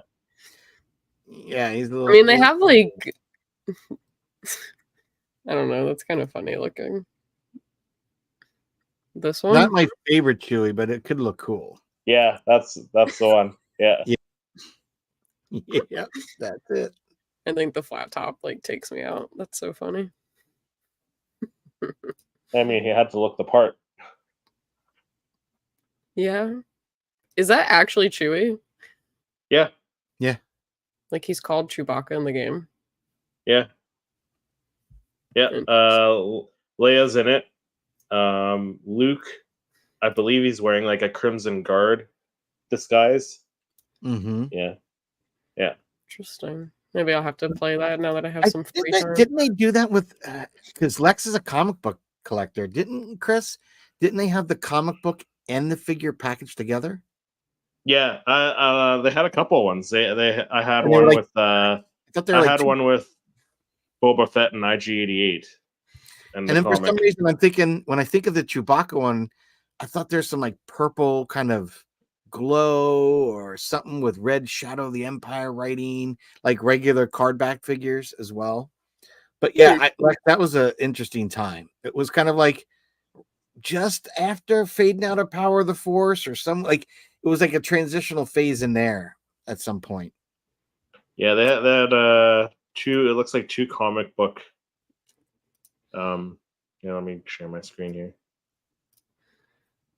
Yeah, he's a little. I mean, they have like I don't know. That's kind of funny looking. This one, not my favorite Chewie, but it could look cool. Yeah, that's the one. Yeah. Yeah, that's it. I think the flat top like takes me out. That's so funny. I mean, he had to look the part. Yeah. Is that actually Chewie? Yeah. Yeah. Like he's called Chewbacca in the game. Yeah. Yeah. Leia's in it. Luke, I believe he's wearing like a Crimson Guard disguise. Mm-hmm. Yeah. Interesting. Maybe I'll have to play that now that I have some free time. Didn't they do that with because Lex is a comic book collector, didn't Chris? Didn't they have the comic book and the figure packaged together? Yeah, they had a couple of ones. I had one with one with Boba Fett and IG-88. And then for some reason, I'm thinking when I think of the Chewbacca one, I thought there's some like purple kind of glow or something with red Shadow of the Empire writing, like regular card back figures as well. But yeah, that was an interesting time. It was kind of like just after fading out of Power of the Force or some like was like a transitional phase in there at some point. Yeah, they had two. It looks like two comic book. Let me share my screen here.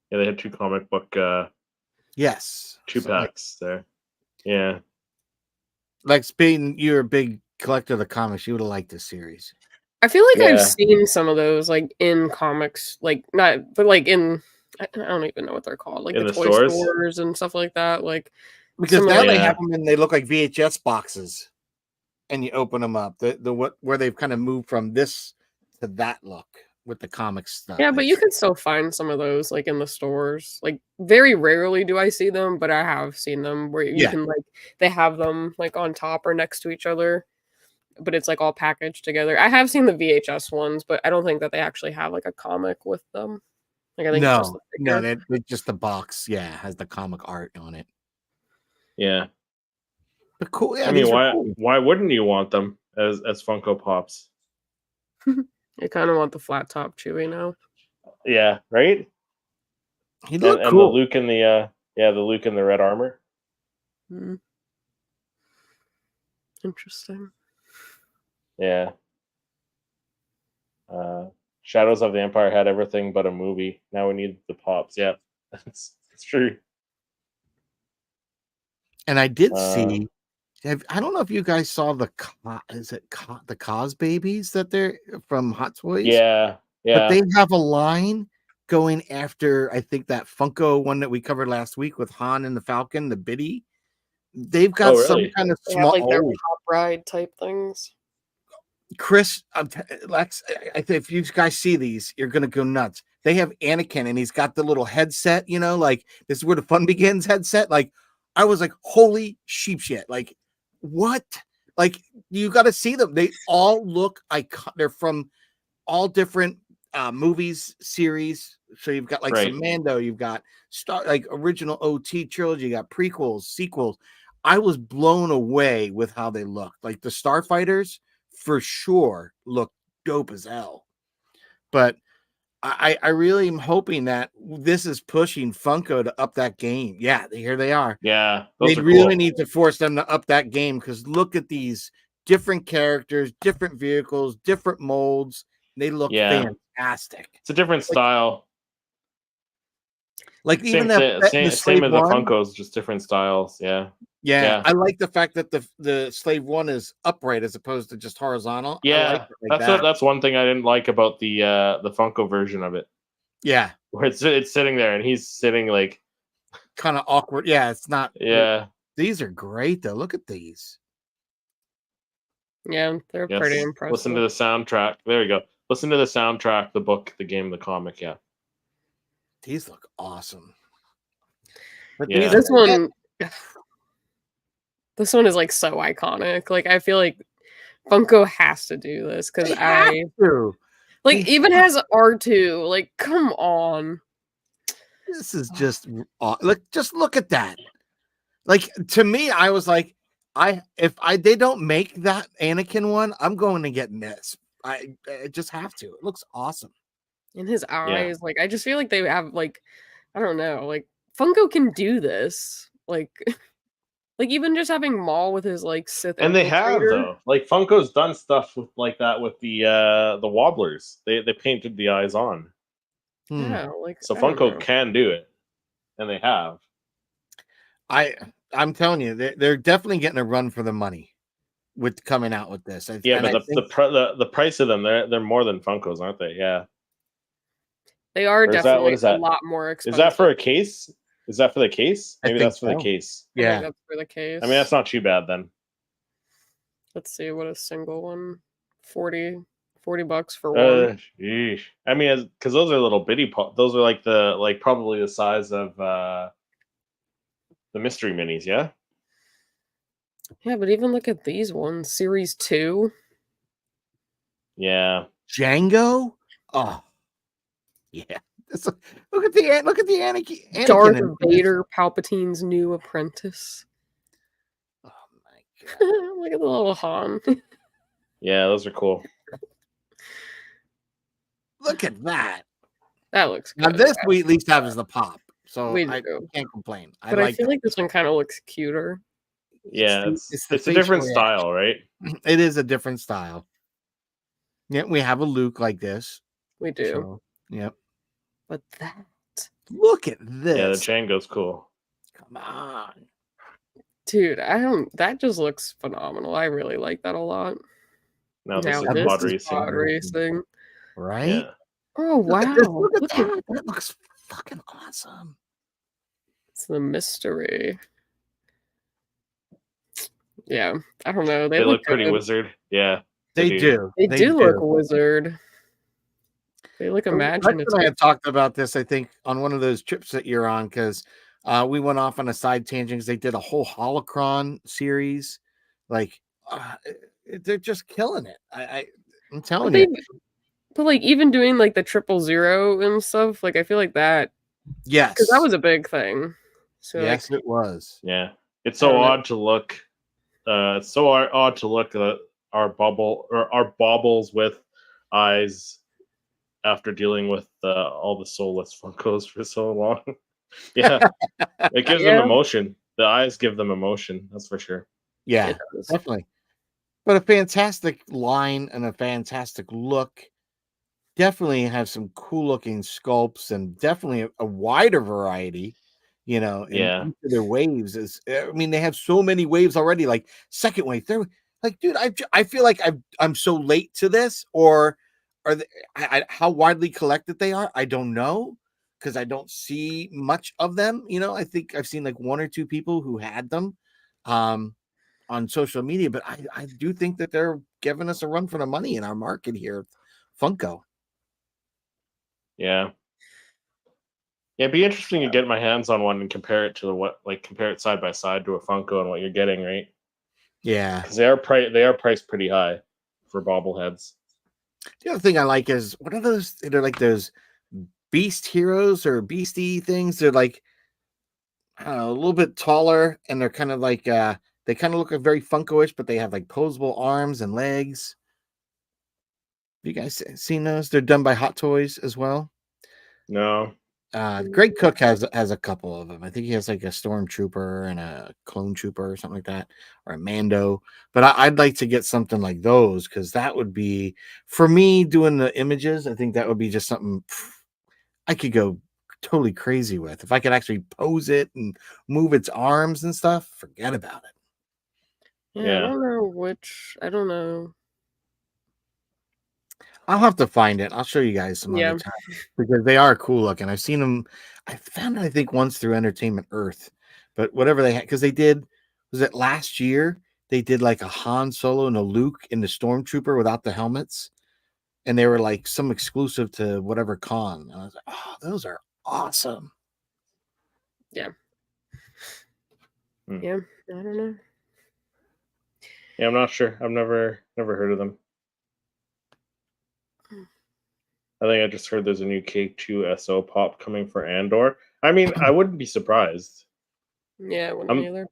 Yeah, they had two comic book. Yes, two packs there. Yeah, like being you're a big collector of the comics, you would have liked this series. I feel like I've seen some of those like in comics, like not, but like in I don't even know what they're called, like in the the toy stores? stores and stuff like that. Like Because some of now the- they Yeah. have them and they look like VHS boxes, and you open them up. Where they've kind of moved from this to that look with the comic stuff. yeah, but you can still find some of those like in the stores. Like very rarely do I see them, but I have seen them where you Yeah. can like they have them like on top or next to each other, but it's like all packaged together. I have seen the VHS ones, but I don't think that they actually have like a comic with them. Like I think it's just the no, figure. it's just the box. Yeah, has the comic art on it. Yeah. But cool. Yeah, I mean, these are cool. why wouldn't you want them as Funko Pops? I kind of want the flat top Chewy now. Yeah, right. He looked And cool. the Luke in the Luke in the red armor. Hmm. Interesting. Yeah. Shadows of the Empire had everything but a movie. Now we need the pops. Yeah, that's true. And I did see. I don't know if you guys saw the Cos babies that they're from Hot Toys. Yeah. But they have a line going after, I think, that Funko one that we covered last week with Han and the Falcon, the Biddy. They've got some really? kind of They small. have like their pop ride type things. Chris, Lex, I think if you guys see these, you're gonna go nuts. They have Anakin, and he's got the little headset. You know, like this is where the fun begins. Headset. Like, I was like, holy sheep shit. Like, what? Like, you got to see them. They all look iconic. They're from all different movies, series. So you've got like some Mando, you've got original OT trilogy, you got prequels, sequels. I was blown away with how they looked. Like the Starfighters for sure look dope as hell. But I really am hoping that this is pushing Funko to up that game. Yeah, here they are. Yeah, they really need to force them to up that game because look at these different characters, different vehicles, different molds. They look fantastic. It's a different style. Like same, even same as the Funkos, just different styles. Yeah. I like the fact that the Slave One is upright as opposed to just horizontal. Yeah, that's one thing I didn't like about the Funko version of it. Yeah, where it's sitting there and he's sitting like kind of awkward. Yeah, it's not. Yeah, these are great though. Look at these. Yeah, they're pretty impressive. Listen to the soundtrack. There we go. Listen to the soundtrack, the book, the game, the comic. Yeah, these look awesome. But this one is like so iconic. Like I feel like Funko has to do this because even has R2. Like, come on. This is just look at that. Like to me, I was like, if they don't make that Anakin one, I'm going to get this. I just have to. It looks awesome. In his eyes, like I just feel like they have like I don't know, like Funko can do this. Like even just having Maul with his like Sith. And they have though. Like Funko's done stuff with like that with the wobblers. They painted the eyes on. Yeah, like so Funko can do it, and they have. I'm telling you, they're definitely getting a run for the money with coming out with this. But the price of them, they're more than Funko's, aren't they? Yeah, they are definitely a lot more expensive. Is that for a case? Is that for the case? Maybe that's for the case. Yeah, I think that's for the case. I mean, that's not too bad then. Let's see what a single one, $40 for one. Sheesh. I mean, because those are little bitty. Those are like probably the size of the mystery minis. Yeah. Yeah, but even look at these ones, Series 2. Yeah. Django. Oh, yeah. Look at the Anakin. Darth Vader, Palpatine's new apprentice. Oh my god! Look at the little Han. Yeah, those are cool. Look at that. That looks good. Now this we at least have as the pop. So We I do. can't complain. But I feel like this one kind of looks cuter. Yeah, it's a different style, right? It is a different style. Yeah, we have a Luke like this. We do. So, yep. But that. Look at this. Yeah, the Django's cool. Come on. Dude, that just looks phenomenal. I really like that a lot. Now this is this pod is racing. pod racing. Right? Yeah. Oh, wow. Look at that. That looks fucking awesome. It's the mystery. Yeah, I don't know. They look pretty wizard. Yeah, they do. They do look wizard. They look imaginative. I had talked about this, I think, on one of those trips that you're on, because we went off on a side tangent. They did a whole holocron series. Like, they're just killing it. I'm telling you. But like even doing like the 000 and stuff, like I feel like that. Yes, because that was a big thing. So yes, it was. Yeah, it's so odd to look. It's so odd to look at our baubles with eyes after dealing with all the soulless Funkos for so long. Yeah, it gives them emotion. The eyes give them emotion. That's for sure. Yeah, definitely. But a fantastic line and a fantastic look. Definitely have some cool looking sculpts and definitely a wider variety, you know, in their waves. I mean, they have so many waves already, like second wave, third wave. Like, dude, I feel like I'm so late to this, or are they, how widely collected they are? I don't know, because I don't see much of them. You know, I think I've seen like one or two people who had them on social media, but I do think that they're giving us a run for the money in our market here, Funko. Yeah. Yeah, it'd be interesting to get my hands on one and compare it to compare it side by side to a Funko and what you're getting, right? Yeah, because they are priced pretty high for bobbleheads. The other thing I like is, what are those? They're like those beast heroes or beastie things. They're like, I don't know, a little bit taller, and they're kind of like they kind of look like very Funko-ish, but they have like posable arms and legs. Have you guys seen those? They're done by Hot Toys as well. No. Greg Cook has a couple of them. I think he has like a Stormtrooper and a Clone Trooper or something like that, or a Mando. But I'd like to get something like those, because that would be, for me, doing the images. I think that would be just something I could go totally crazy with. If I could actually pose it and move its arms and stuff, forget about it. Yeah. I don't know. I'll have to find it. I'll show you guys some other time, because they are cool looking. I've seen them. I found it, I think, once through Entertainment Earth, but whatever they had, because they did, was it last year? They did like a Han Solo and a Luke in the Stormtrooper without the helmets, and they were like some exclusive to whatever con. And I was like, oh, those are awesome. Yeah. Yeah, I don't know. Yeah, I'm not sure. I've never heard of them. I think I just heard there's a new K2SO pop coming for Andor. I mean, I wouldn't be surprised. Yeah, I wouldn't either.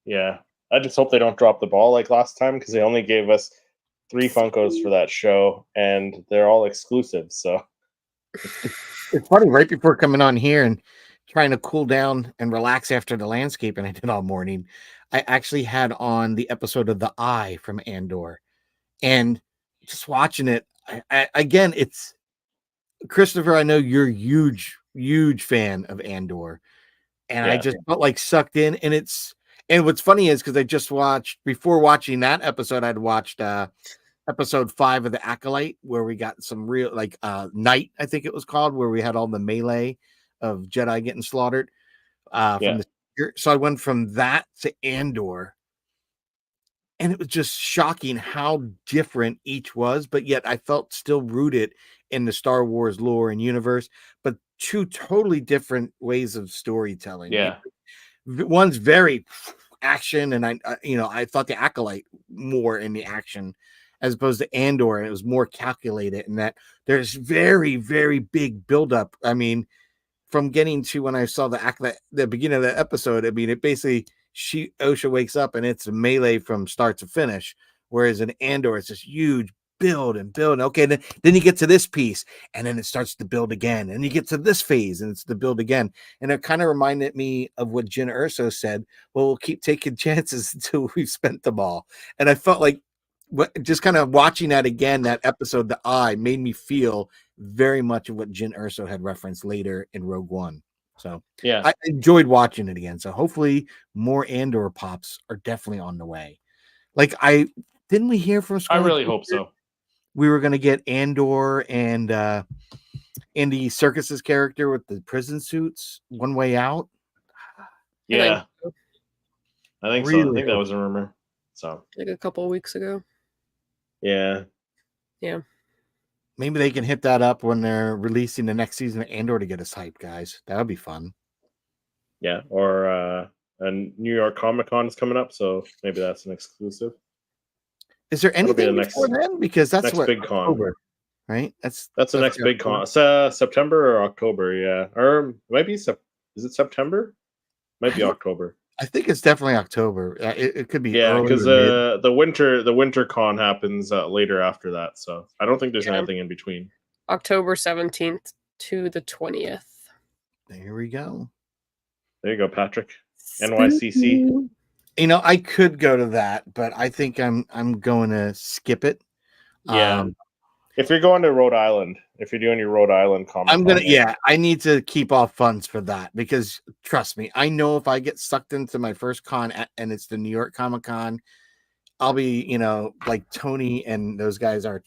Yeah, I just hope they don't drop the ball like last time, because they only gave us 3 Funkos for that show, and they're all exclusive. So it's funny. Right before coming on here and trying to cool down and relax after the landscape, and I did all morning, I actually had on the episode of The Eye from Andor, and just watching it. Again, it's Christopher. I know you're huge fan of Andor, and I just felt like sucked in. And what's funny is, because I just watched, before watching that episode, I'd watched episode 5 of The Acolyte, where we got some real Night, I think it was called, where we had all the melee of Jedi getting slaughtered. So I went from that to Andor. And it was just shocking how different each was, but yet I felt still rooted in the Star Wars lore and universe, but 2 totally different ways of storytelling. Yeah. One's very action, and I thought the Acolyte more in the action, as opposed to Andor, and it was more calculated, and that there's very, very big buildup. I mean, from getting to when I saw the Acolyte, the beginning of the episode, I mean, it basically, Osha wakes up and it's a melee from start to finish, whereas in Andor it's this huge build and build. Okay, then you get to this piece, and then it starts to build again. And you get to this phase, and it's to build again. And it kind of reminded me of what Jyn Erso said. Well, we'll keep taking chances until we've spent them all. And I felt like just kind of watching that again, that episode, The Eye, made me feel very much of what Jyn Erso had referenced later in Rogue One. So yeah, I enjoyed watching it again. So hopefully more Andor pops are definitely on the way. Like didn't we hear from I really hope so. We were going to get Andor and Andy Serkis's character with the prison suits, One Way Out. Yeah, I think so. I think that was a rumor. So like a couple of weeks ago. Yeah. Maybe they can hit that up when they're releasing the next season of Andor to get us hyped, guys. That would be fun. Yeah, or a New York Comic Con is coming up, so maybe that's an exclusive. Is there anything before then? Because that's next what big October, con, right? That's the next big con. September or October, yeah, or maybe is it September? Might be October. I think it's definitely October. It could be because the winter con happens later after that, so I don't think there's anything in between. October 17th to the 20th. There we go. There you go, Patrick. NYCC. You know, I could go to that, but I think I'm going to skip it. Yeah. If you're going to Rhode Island, if you're doing your Rhode Island Comic, I need to keep off funds for that because trust me, I know if I get sucked into my first con and it's the New York Comic Con, I'll be, like Tony and those guys are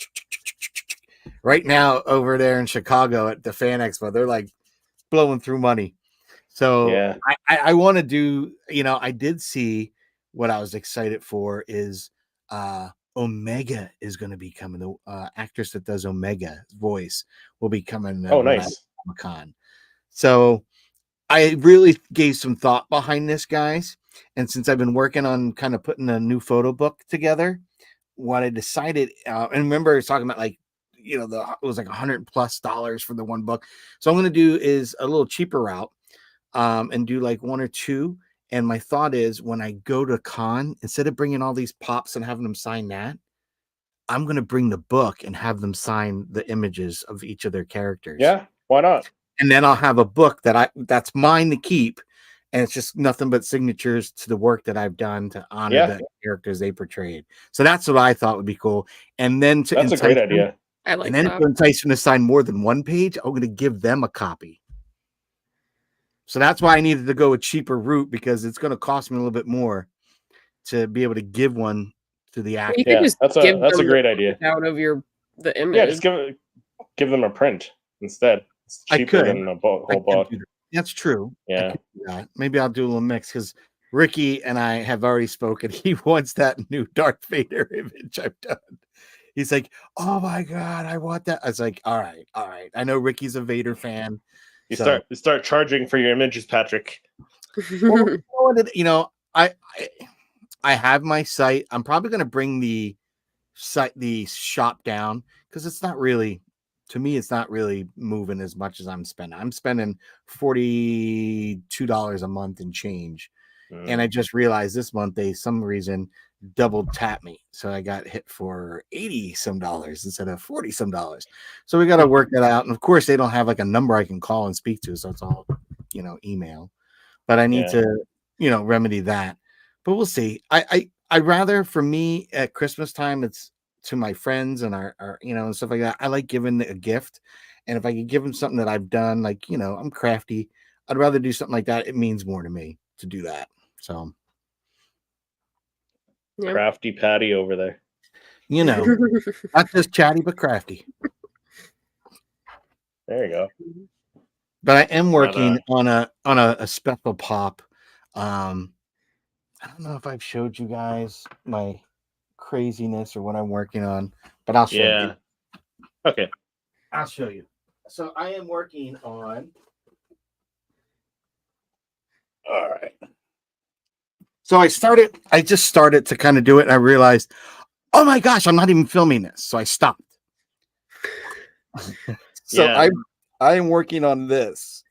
right now over there in Chicago at the Fan Expo. They're like blowing through money. So I want to do, I did see what I was excited for is Omega is going to be coming. The actress that does Omega's voice will be coming. Oh, nice. Comic-Con. So I really gave some thought behind this, guys. And since I've been working on kind of putting a new photo book together, what I decided, and remember I was talking about like, it was like $100+ for the one book. So I'm going to do is a little cheaper route and do like one or two. And my thought is when I go to con, instead of bringing all these pops and having them sign that, I'm going to bring the book and have them sign the images of each of their characters. Yeah, why not? And then I'll have a book that's mine to keep. And it's just nothing but signatures to the work that I've done to honor the characters they portrayed. So that's what I thought would be cool. And then that's a great idea. I like and then that. to entice them to sign more than one page, I'm going to give them a copy. So that's why I needed to go a cheaper route because it's going to cost me a little bit more to be able to give one to the actor. That's a great idea. Out of the image. Yeah, just give them a print instead. It's cheaper than a whole book. That's true. Yeah. Maybe I'll do a little mix because Ricky and I have already spoken. He wants that new Darth Vader image I've done. He's like, oh my God, I want that. I was like, all right. I know Ricky's a Vader fan. You start charging for your images, Patrick. Well, I have my site. I'm probably going to bring the shop down because it's not really, to me, it's not really moving as much as I'm spending. I'm spending $42 a month and change. And I just realized this month they, some reason, double tap me. So I got hit for $80 some instead of $40 some. So we got to work that out. And of course, they don't have like a number I can call and speak to. So it's all, email. But I need to, remedy that. But we'll see. I'd rather, for me, at Christmas time, it's to my friends and our and stuff like that. I like giving a gift. And if I could give them something that I've done, like, I'm crafty, I'd rather do something like that. It means more to me to do that. So. Crafty Patty over there. Not just chatty, but crafty. There you go. But I am working on a special pop. I don't know if I've showed you guys my craziness or what I'm working on, but I'll show you. Okay. I'll show you. So I am working on. All right. So I just started to kind of do it, and I realized, oh my gosh, I'm not even filming this. So I stopped. I am working on this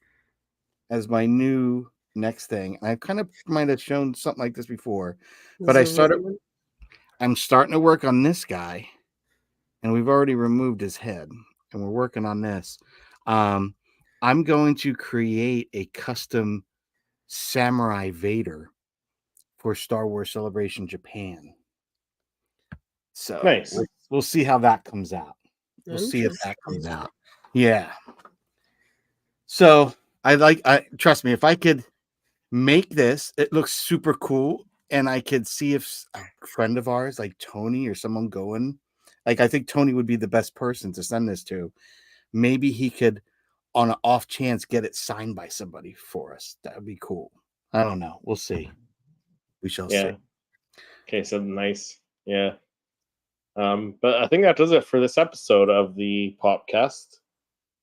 as my new next thing. I kind of might have shown something like this before, but I'm starting to work on this guy. and we've already removed his head, and we're working on this. I'm going to create a custom Samurai Vader for Star Wars Celebration Japan. So Nice. we'll see how that comes out. We'll see if that comes out. Yeah. So I trust me, if I could make this, it looks super cool, and I could see if a friend of ours like Tony or someone going, like I think Tony would be the best person to send this to. Maybe he could, on an off chance, get it signed by somebody for us. That would be cool. I don't know. We'll see. We shall see. Okay, so nice. Yeah. But I think that does it for this episode of the Popcast.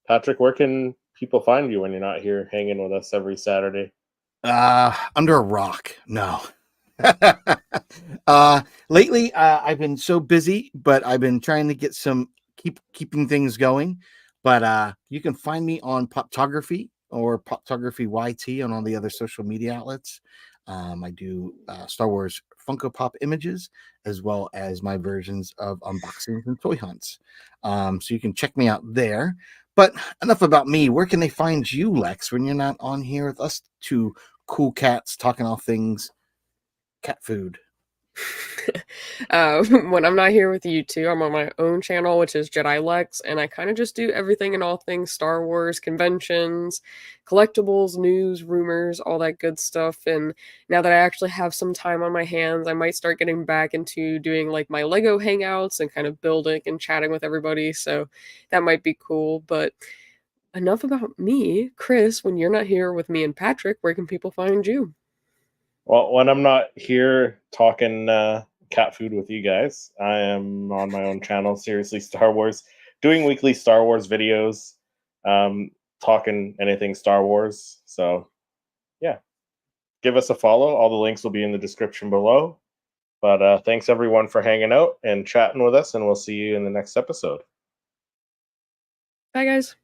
Patrick, where can people find you when you're not here hanging with us every Saturday? Under a rock. No. Lately, I've been so busy, but I've been trying to get keeping things going. But you can find me on Poptography or Poptography YT on all the other social media outlets. I do Star Wars Funko Pop images, as well as my versions of unboxings and toy hunts. So you can check me out there. But enough about me. Where can they find you, Lex, when you're not on here with us two cool cats talking all things cat food? When I'm not here with you two, I'm on my own channel, which is Jedi Lex, and I kind of just do everything and all things Star Wars, conventions, collectibles, news, rumors, all that good stuff. And now that I actually have some time on my hands, I might start getting back into doing like my Lego hangouts and kind of building and chatting with everybody. So that might be cool. But enough about me. Chris, when you're not here with me and Patrick, where can people find you? Well, when I'm not here talking cat food with you guys, I am on my own channel, Seriously Star Wars, doing weekly Star Wars videos, talking anything Star Wars. So, yeah, give us a follow. All the links will be in the description below. But thanks everyone for hanging out and chatting with us, and we'll see you in the next episode. Bye, guys.